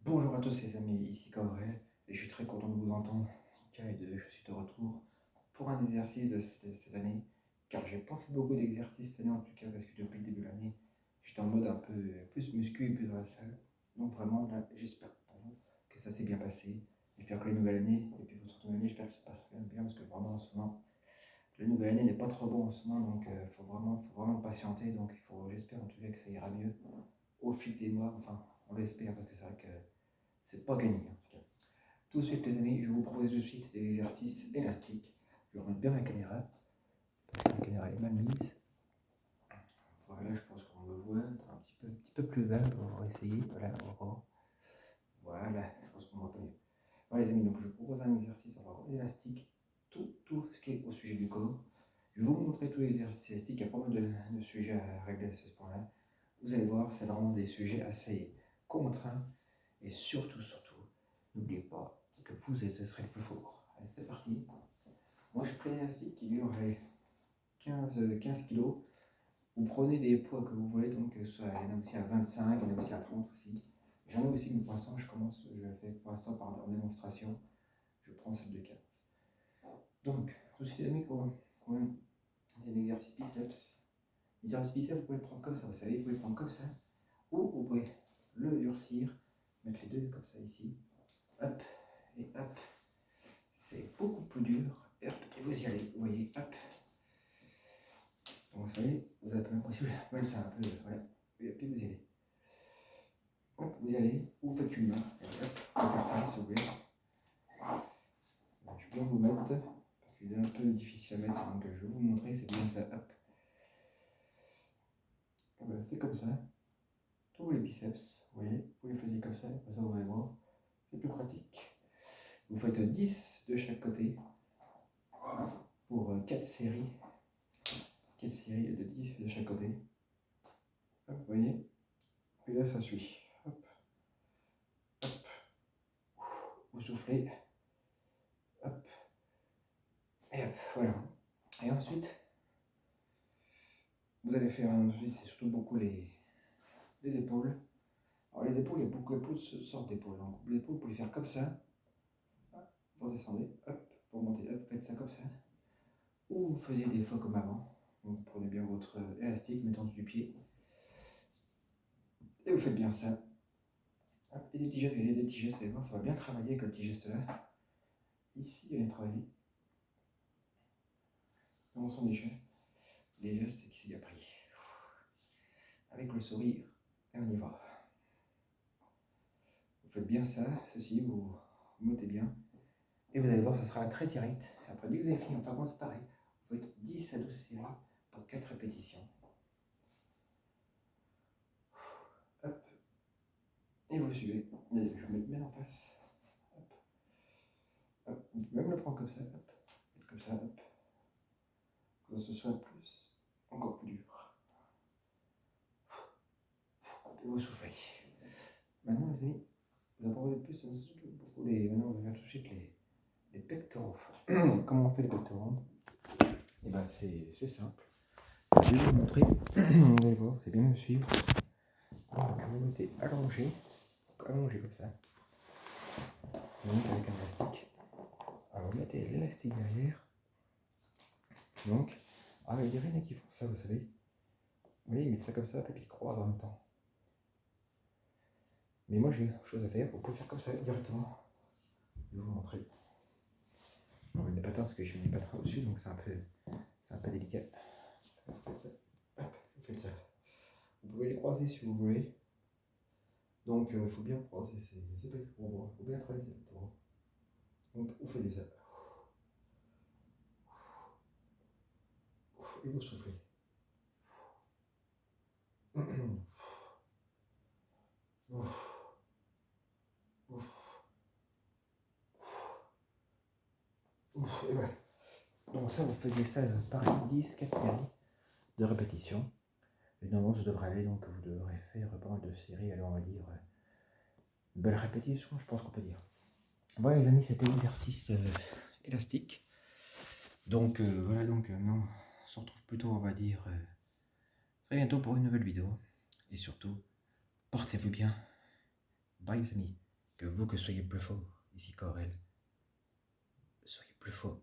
Bonjour à tous les amis, ici Gabriel et je suis très content de vous entendre car je suis de retour pour un exercice de cette année car j'ai pas fait beaucoup d'exercices cette année en tout cas parce que depuis le début de l'année j'étais en mode un peu plus muscu et plus dans la salle, donc vraiment là j'espère pour vous que ça s'est bien passé, j'espère que la nouvelle année et puis votre nouvelle année j'espère que ça passe bien parce que vraiment en ce moment la nouvelle année n'est pas trop bon en ce moment donc faut vraiment patienter, donc j'espère en tout cas que ça ira mieux au fil des mois, enfin on l'espère parce que c'est vrai que c'est pas gagné en tout cas. Tout de suite les amis, je vous propose tout de suite des exercices élastiques. Je remets bien ma caméra, parce que la caméra est mal mise. Voilà, je pense qu'on me voit un petit peu plus bas, on va essayer, voilà, encore. Voilà, je pense qu'on me voit mieux. Voilà les amis, donc je vous propose un exercice encore élastique, tout ce qui est au sujet du corps. Je vais vous montrer tous les exercices élastiques, il y a pas mal de sujets à régler à ce point-là. Vous allez voir, c'est vraiment des sujets assez contraints, et surtout, n'oubliez pas que vous, ce serait le plus fort. Allez, c'est parti. Moi, je prends un élastique qui dure 15 kg. Vous prenez des poids que vous voulez, donc soit, il y en a aussi à 25, il y en a aussi à 30 aussi. J'en ai aussi, mais pour l'instant, je le fais pour l'instant par démonstration. Je prends celle de 15. Donc, tout ce qui est amis, c'est un exercice biceps. L'exercice biceps, vous pouvez le prendre comme ça, vous savez, vous pouvez le prendre comme ça, ou vous pouvez le durcir, mettre les deux comme ça ici, hop, et hop. C'est beaucoup plus dur, et hop, et vous y allez, vous voyez, hop. Donc vous savez, vous avez l'impression, même ça un peu, voilà, et puis vous y allez. Hop, vous y allez, ou vous faites une main, et hop, vous faire ça si vous voulez. Je vais bien vous mettre, parce qu'il est un peu difficile à mettre, donc je vais vous montrer, c'est bien ça, hop. C'est comme ça, tous les biceps, vous voyez, vous les faisiez comme ça vous allez voir, c'est plus pratique. Vous faites 10 de chaque côté, pour 4 séries de 10 de chaque côté. Hop, vous voyez, et là ça suit. Hop, hop, vous soufflez, hop, et hop, voilà. Et ensuite, vous allez faire, c'est surtout beaucoup les épaules. Alors les épaules, il y a beaucoup de sortes d'épaules. Donc les épaules, vous pouvez faire comme ça, vous descendez, hop, vous remontez, hop, faites ça comme ça. Ou vous faisiez des fois comme avant. Donc vous prenez bien votre élastique, mettez en dessous du pied, et vous faites bien ça. Hop, et des petits gestes, vous allez voir, ça va bien travailler avec le petit geste là. Ici, il va travailler. Comment sont les gestes qui s'y a pris. Avec le sourire, et on y va. Vous faites bien ça, ceci, vous montez bien. Et vous allez voir, ça sera très direct. Après, dès que vous avez fini, enfin bon, c'est pareil. Vous faites 10 à 12 séries pour 4 répétitions. Hop. Et vous suivez. Je vais mettre bien en face. Hop. Hop. Vous pouvez même le prendre comme ça. Hop. Comme ça, hop. Que ce soit encore plus dur. Et vous soufflez. Maintenant, les amis, vous apprendrez plus beaucoup maintenant, on va faire tout de suite les pectoraux. Comment on fait les pectoraux? Et ben, c'est simple. Je vais vous montrer. Vous allez voir, c'est bien de me suivre. Donc, vous mettez allongé comme ça. Donc, avec un élastique. Alors, vous mettez l'élastique derrière. Donc, il y a rien qui font ça, vous savez. Vous voyez, ils mettent ça comme ça, et puis ils croisent en même temps. Mais moi, j'ai quelque chose à faire. Vous pouvez faire comme ça directement. Je vais vous montrer. On ne met pas tant parce que je mets pas trop au-dessus, donc c'est un peu délicat. Vous faites ça. Hop, vous faites ça. Vous pouvez les croiser si vous voulez. Donc, il faut bien croiser ces pectoraux. Il faut bien travailler ces pectoraux. Donc, vous faites ça. Et vous soufflez. Et voilà. Donc ça, vous faisiez ça pareil, 10, 4 séries de répétitions. Et normalement, ça devrait aller, donc vous devrez faire pas mal de séries, alors on va dire, belle répétition, je pense qu'on peut dire. Voilà les amis, c'était l'exercice élastique. Donc voilà, donc maintenant, on se retrouve plutôt, on va dire, très bientôt pour une nouvelle vidéo. Et surtout, portez-vous bien. Bye les amis. que vous que soyez plus fort, ici Corel. Soyez plus fort.